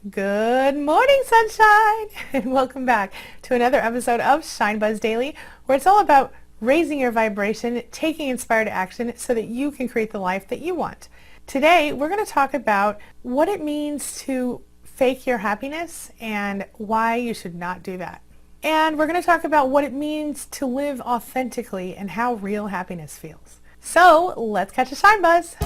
Good morning, sunshine, and welcome back to another episode of Shine Buzz Daily, where it's all about raising your vibration, taking inspired action so that you can create the life that you want. Today, we're going to talk about what it means to fake your happiness and why you should not do that. And we're going to talk about what it means to live authentically and how real happiness feels. So, let's catch a Shine Buzz.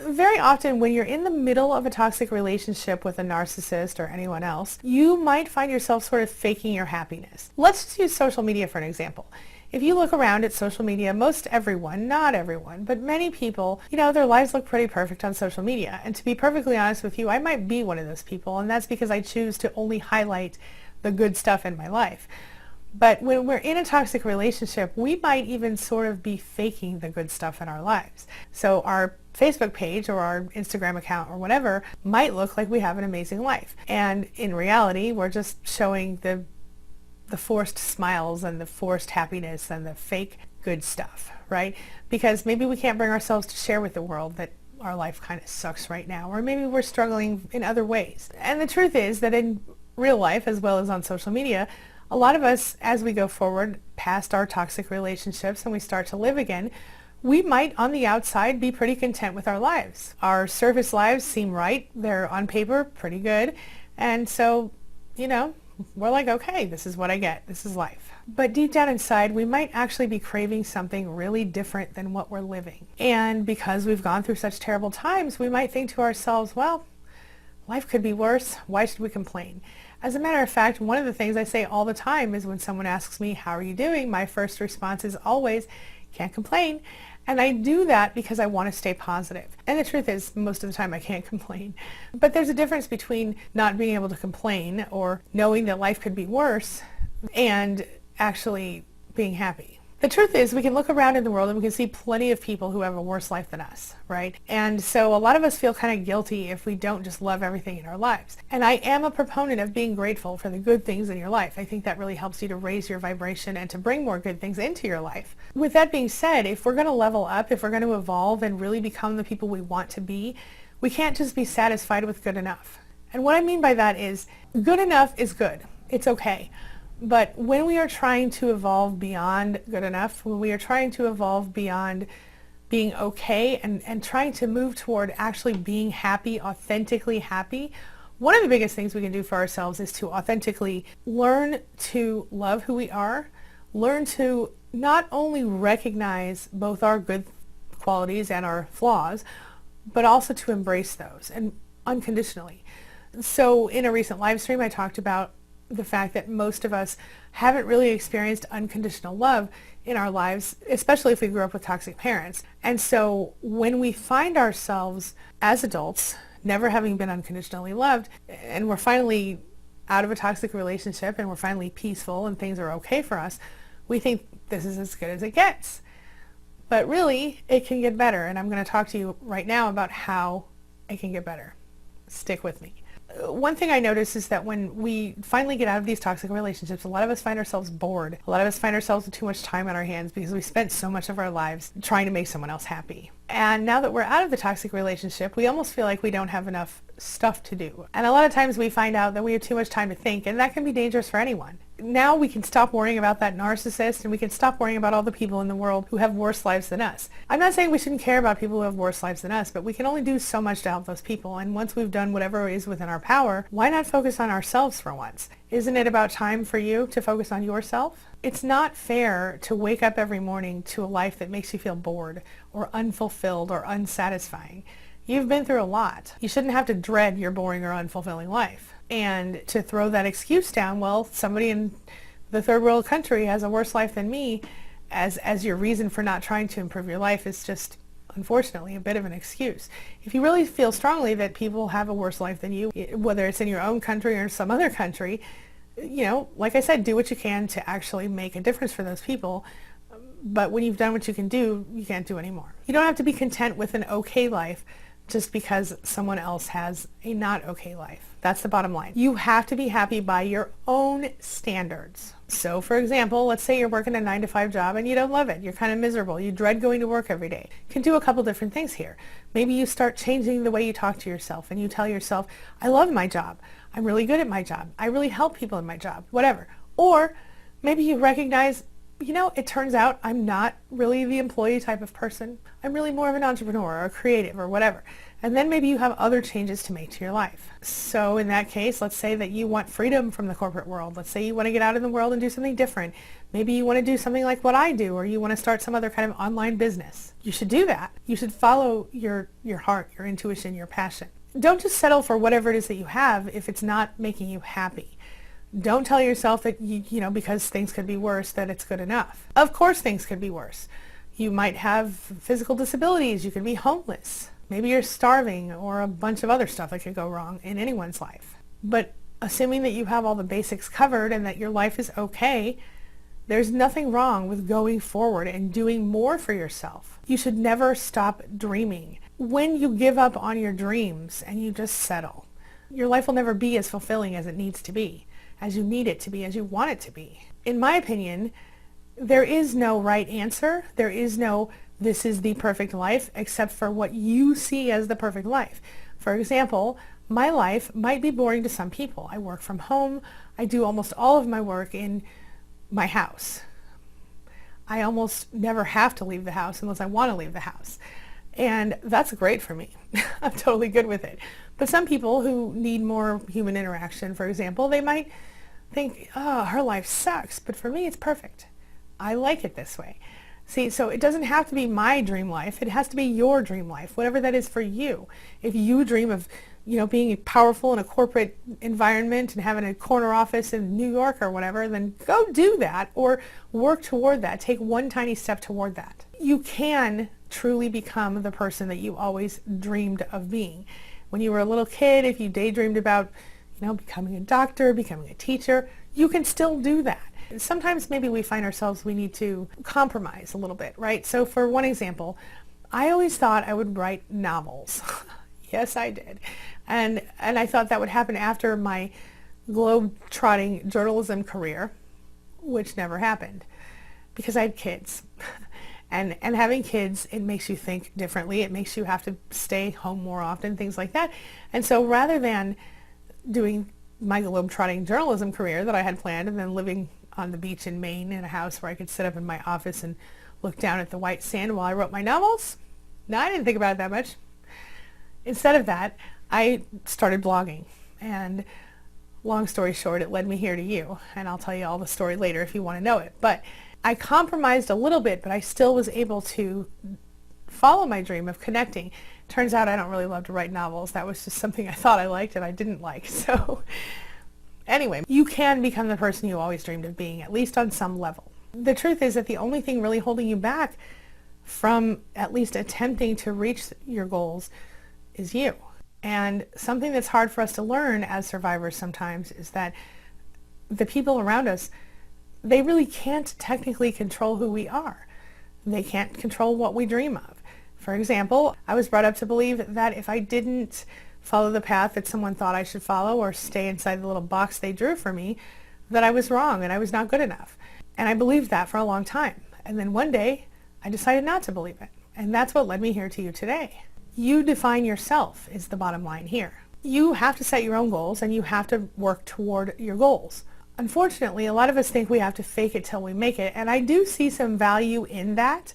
Very often when you're in the middle of a toxic relationship with a narcissist or anyone else, you might find yourself sort of faking your happiness. Let's just use social media for an example. If you look around at social media, most everyone, not everyone, but many people, their lives look pretty perfect on social media. And to be perfectly honest with you, I might be one of those people, and that's because I choose to only highlight the good stuff in my life. But when we're in a toxic relationship, we might even sort of be faking the good stuff in our lives. So our Facebook page or our Instagram account or whatever might look like we have an amazing life. And in reality, we're just showing the forced smiles and the forced happiness and the fake good stuff, right? Because maybe we can't bring ourselves to share with the world that our life kind of sucks right now, or maybe we're struggling in other ways. And the truth is that in real life, as well as on social media, a lot of us, as we go forward past our toxic relationships and we start to live again, we might on the outside be pretty content with our lives. Our surface lives seem right. They're on paper pretty good. And so, we're like, okay, this is what I get. This is life. But deep down inside, we might actually be craving something really different than what we're living. And because we've gone through such terrible times, we might think to ourselves, well, life could be worse. Why should we complain? As a matter of fact, one of the things I say all the time is when someone asks me, how are you doing? My first response is always, can't complain. And I do that because I want to stay positive. And the truth is, most of the time I can't complain. But there's a difference between not being able to complain or knowing that life could be worse and actually being happy. The truth is, we can look around in the world and we can see plenty of people who have a worse life than us, right? And so a lot of us feel kind of guilty if we don't just love everything in our lives. And I am a proponent of being grateful for the good things in your life. I think that really helps you to raise your vibration and to bring more good things into your life. With that being said, if we're going to level up, if we're going to evolve and really become the people we want to be, we can't just be satisfied with good enough. And what I mean by that is, good enough is good. It's okay. But when we are trying to evolve beyond good enough, when we are trying to evolve beyond being okay and trying to move toward actually being happy, authentically happy, one of the biggest things we can do for ourselves is to authentically learn to love who we are, learn to not only recognize both our good qualities and our flaws, but also to embrace those and unconditionally. So in a recent live stream, I talked about the fact that most of us haven't really experienced unconditional love in our lives, especially if we grew up with toxic parents. And so when we find ourselves as adults never having been unconditionally loved, and we're finally out of a toxic relationship and we're finally peaceful and things are okay for us, we think this is as good as it gets. But really, it can get better. And I'm going to talk to you right now about how it can get better. Stick with me. One thing I notice is that when we finally get out of these toxic relationships, a lot of us find ourselves bored. A lot of us find ourselves with too much time on our hands because we spent so much of our lives trying to make someone else happy. And now that we're out of the toxic relationship, we almost feel like we don't have enough stuff to do. And a lot of times we find out that we have too much time to think, and that can be dangerous for anyone. Now we can stop worrying about that narcissist, and we can stop worrying about all the people in the world who have worse lives than us. I'm not saying we shouldn't care about people who have worse lives than us, but we can only do so much to help those people. And once we've done whatever is within our power, why not focus on ourselves for once? Isn't it about time for you to focus on yourself? It's not fair to wake up every morning to a life that makes you feel bored or unfulfilled or unsatisfying. You've been through a lot. You shouldn't have to dread your boring or unfulfilling life. And to throw that excuse down, well, somebody in the third world country has a worse life than me, as your reason for not trying to improve your life is just, unfortunately, a bit of an excuse. If you really feel strongly that people have a worse life than you, whether it's in your own country or some other country, like I said, do what you can to actually make a difference for those people. But when you've done what you can do, you can't do anymore. You don't have to be content with an okay life, just because someone else has a not okay life. That's the bottom line. You have to be happy by your own standards. So for example, let's say you're working a 9-to-5 job and you don't love it. You're kind of miserable. You dread going to work every day. You can do a couple different things here. Maybe you start changing the way you talk to yourself and you tell yourself, I love my job. I'm really good at my job. I really help people in my job, whatever. Or maybe you recognize, it turns out I'm not really the employee type of person. I'm really more of an entrepreneur or a creative or whatever. And then maybe you have other changes to make to your life. So in that case, let's say that you want freedom from the corporate world. Let's say you want to get out in the world and do something different. Maybe you want to do something like what I do, or you want to start some other kind of online business. You should do that. You should follow your heart, your intuition, your passion. Don't just settle for whatever it is that you have if it's not making you happy. Don't tell yourself that, because things could be worse, that it's good enough. Of course things could be worse. You might have physical disabilities. You could be homeless. Maybe you're starving, or a bunch of other stuff that could go wrong in anyone's life. But assuming that you have all the basics covered and that your life is okay, there's nothing wrong with going forward and doing more for yourself. You should never stop dreaming. When you give up on your dreams and you just settle, your life will never be as fulfilling as it needs to be, as you need it to be, as you want it to be. In my opinion, there is no right answer. There is no, this is the perfect life, except for what you see as the perfect life. For example, my life might be boring to some people. I work from home. I do almost all of my work in my house. I almost never have to leave the house unless I want to leave the house. And that's great for me. I'm totally good with it. But some people who need more human interaction, for example, they might think, oh, her life sucks, but for me it's perfect. I like it this way. See, so it doesn't have to be my dream life. It has to be your dream life, whatever that is for you. If you dream of, being powerful in a corporate environment and having a corner office in New York or whatever, then go do that or work toward that. Take one tiny step toward that. You can truly become the person that you always dreamed of being. When you were a little kid, if you daydreamed about, becoming a doctor, becoming a teacher, you can still do that. Sometimes maybe we find ourselves we need to compromise a little bit, right? So for one example, I always thought I would write novels. Yes, I did. And I thought that would happen after my globe-trotting journalism career, which never happened because I had kids. And having kids, it makes you think differently. It makes you have to stay home more often, things like that. And so rather than doing my globe-trotting journalism career that I had planned and then living on the beach in Maine in a house where I could sit up in my office and look down at the white sand while I wrote my novels, no, I didn't think about it that much. Instead of that, I started blogging. And long story short, it led me here to you. And I'll tell you all the story later if you want to know it. But I compromised a little bit, but I still was able to follow my dream of connecting. Turns out I don't really love to write novels. That was just something I thought I liked and I didn't like. So anyway, you can become the person you always dreamed of being, at least on some level. The truth is that the only thing really holding you back from at least attempting to reach your goals is you. And something that's hard for us to learn as survivors sometimes is that the people around us, they really can't technically control who we are. They can't control what we dream of. For example, I was brought up to believe that if I didn't follow the path that someone thought I should follow or stay inside the little box they drew for me, that I was wrong and I was not good enough. And I believed that for a long time. And then one day, I decided not to believe it. And that's what led me here to you today. You define yourself is the bottom line here. You have to set your own goals and you have to work toward your goals. Unfortunately, a lot of us think we have to fake it till we make it. And I do see some value in that,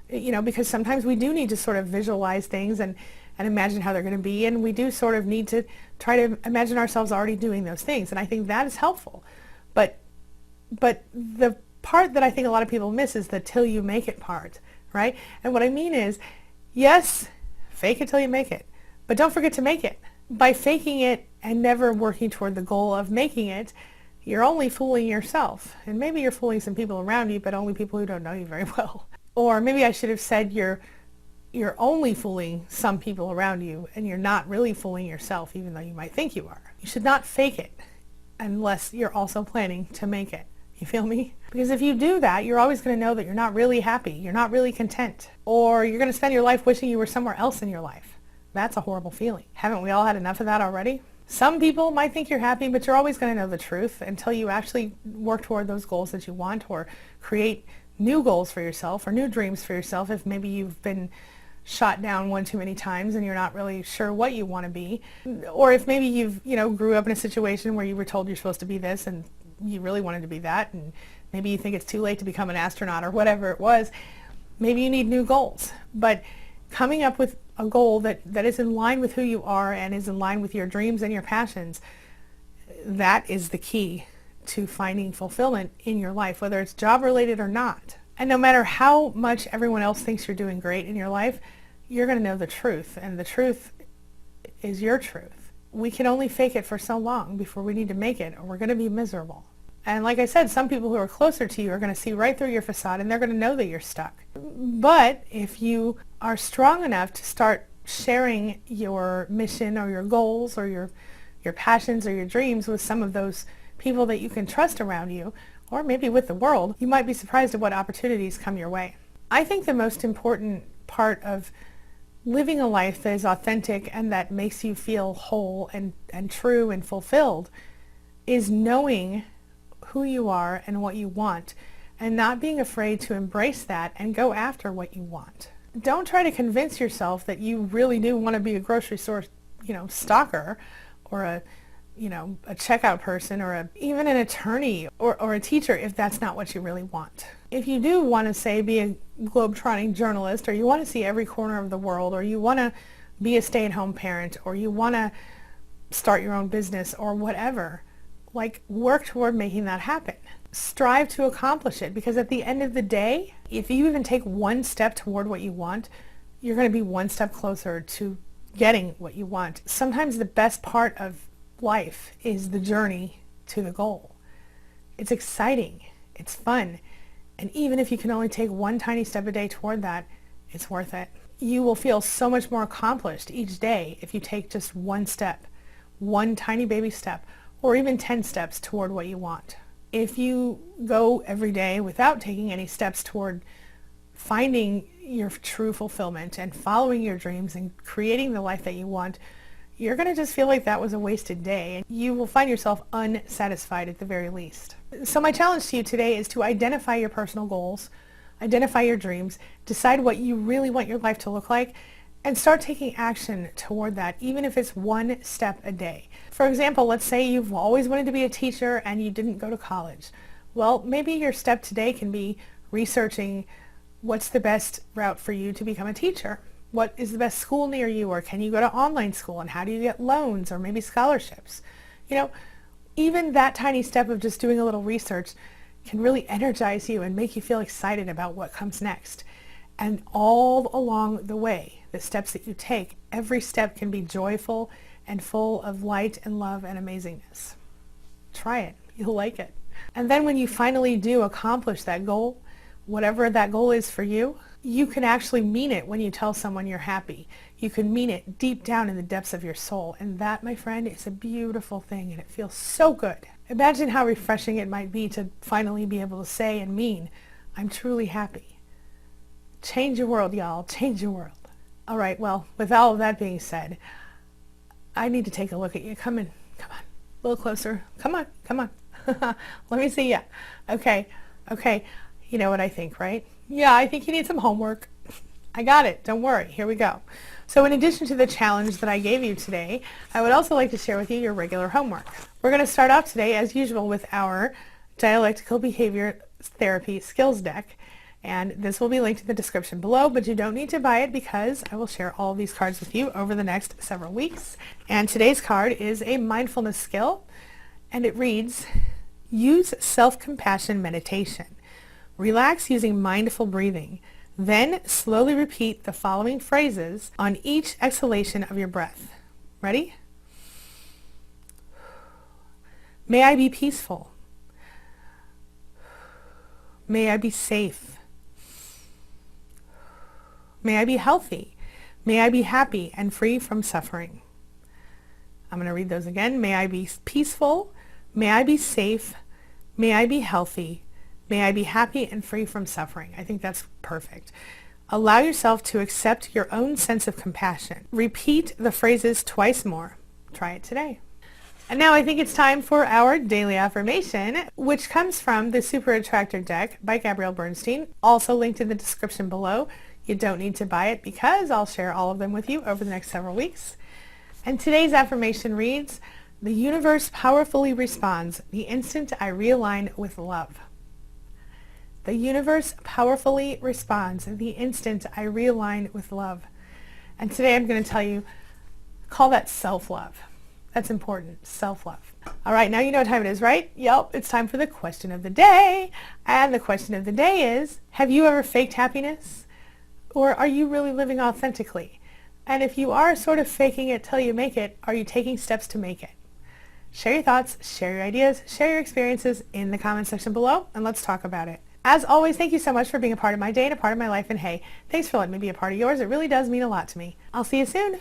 because sometimes we do need to sort of visualize things and imagine how they're going to be. And we do sort of need to try to imagine ourselves already doing those things. And I think that is helpful. But the part that I think a lot of people miss is the till you make it part, right? And what I mean is, yes, fake it till you make it, but don't forget to make it. By faking it and never working toward the goal of making it, you're only fooling yourself. And maybe you're fooling some people around you, but only people who don't know you very well. Or maybe I should have said you're only fooling some people around you and you're not really fooling yourself, even though you might think you are. You should not fake it unless you're also planning to make it. You feel me? Because if you do that, you're always going to know that you're not really happy. You're not really content. Or you're going to spend your life wishing you were somewhere else in your life. That's a horrible feeling. Haven't we all had enough of that already? Some people might think you're happy, but you're always going to know the truth until you actually work toward those goals that you want, or create new goals for yourself or new dreams for yourself if maybe you've been shot down one too many times and you're not really sure what you want to be. Or if maybe you've, grew up in a situation where you were told you're supposed to be this and you really wanted to be that, and maybe you think it's too late to become an astronaut or whatever it was. Maybe you need new goals. But coming up with a goal that is in line with who you are and is in line with your dreams and your passions, that is the key to finding fulfillment in your life, whether it's job related or not. And no matter how much everyone else thinks you're doing great in your life, you're going to know the truth, and the truth is your truth. We can only fake it for so long before we need to make it, or we're going to be miserable. And like I said, some people who are closer to you are going to see right through your facade, and they're going to know that you're stuck. But if you are strong enough to start sharing your mission or your goals or your passions or your dreams with some of those people that you can trust around you, or maybe with the world, you might be surprised at what opportunities come your way. I think the most important part of living a life that is authentic and that makes you feel whole and true and fulfilled is knowing who you are and what you want, and not being afraid to embrace that and go after what you want. Don't try to convince yourself that you really do want to be a grocery store, stocker, or a checkout person, or even an attorney or a teacher, if that's not what you really want. If you do want to, say, be a globe-trotting journalist, or you want to see every corner of the world, or you want to be a stay-at-home parent, or you want to start your own business, or whatever, work toward making that happen. Strive to accomplish it, because at the end of the day, if you even take one step toward what you want, you're going to be one step closer to getting what you want. Sometimes the best part of life is the journey to the goal. It's exciting, it's fun, and even if you can only take one tiny step a day toward that, it's worth it. You will feel so much more accomplished each day if you take just one step, one tiny baby step, or even 10 steps toward what you want. If you go every day without taking any steps toward finding your true fulfillment and following your dreams and creating the life that you want, you're going to just feel like that was a wasted day, and you will find yourself unsatisfied at the very least. So my challenge to you today is to identify your personal goals, identify your dreams, decide what you really want your life to look like, and start taking action toward that, even if it's one step a day. For example, let's say you've always wanted to be a teacher and you didn't go to college. Well, maybe your step today can be researching what's the best route for you to become a teacher. What is the best school near you, or can you go to online school, and how do you get loans or maybe scholarships? Even that tiny step of just doing a little research can really energize you and make you feel excited about what comes next. And all along the way, the steps that you take, every step can be joyful and full of light and love and amazingness. Try it. You'll like it. And then when you finally do accomplish that goal, whatever that goal is for you, you can actually mean it when you tell someone you're happy. You can mean it deep down in the depths of your soul. And that, my friend, is a beautiful thing, and it feels so good. Imagine how refreshing it might be to finally be able to say and mean, I'm truly happy. Change your world, y'all. Change your world. All right, well, with all of that being said, I need to take a look at you. Come on. A little closer. Come on. Let me see ya. Okay. You know what I think, right? Yeah, I think you need some homework. I got it. Don't worry. Here we go. So in addition to the challenge that I gave you today, I would also like to share with you your regular homework. We're going to start off today, as usual, with our dialectical behavior therapy skills deck. And this will be linked in the description below, but you don't need to buy it because I will share all of these cards with you over the next several weeks. And today's card is a mindfulness skill, and it reads, use self-compassion meditation. Relax using mindful breathing. Then slowly repeat the following phrases on each exhalation of your breath. Ready? May I be peaceful. May I be safe. May I be healthy. May I be happy and free from suffering. I'm going to read those again. May I be peaceful. May I be safe. May I be healthy. May I be happy and free from suffering. I think that's perfect. Allow yourself to accept your own sense of compassion. Repeat the phrases twice more. Try it today. And now I think it's time for our daily affirmation, which comes from the Super Attractor deck by Gabrielle Bernstein, also linked in the description below. You don't need to buy it because I'll share all of them with you over the next several weeks. And today's affirmation reads, "The universe powerfully responds the instant I realign with love." The universe powerfully responds the instant I realign with love. And today I'm going to tell you, call that self-love. That's important, self-love. All right, now you know what time it is, right? Yep, it's time for the question of the day. And the question of the day is, have you ever faked happiness? Or are you really living authentically? And if you are sort of faking it till you make it, are you taking steps to make it? Share your thoughts, share your ideas, share your experiences in the comment section below, and let's talk about it. As always, thank you so much for being a part of my day and a part of my life. And hey, thanks for letting me be a part of yours. It really does mean a lot to me. I'll see you soon.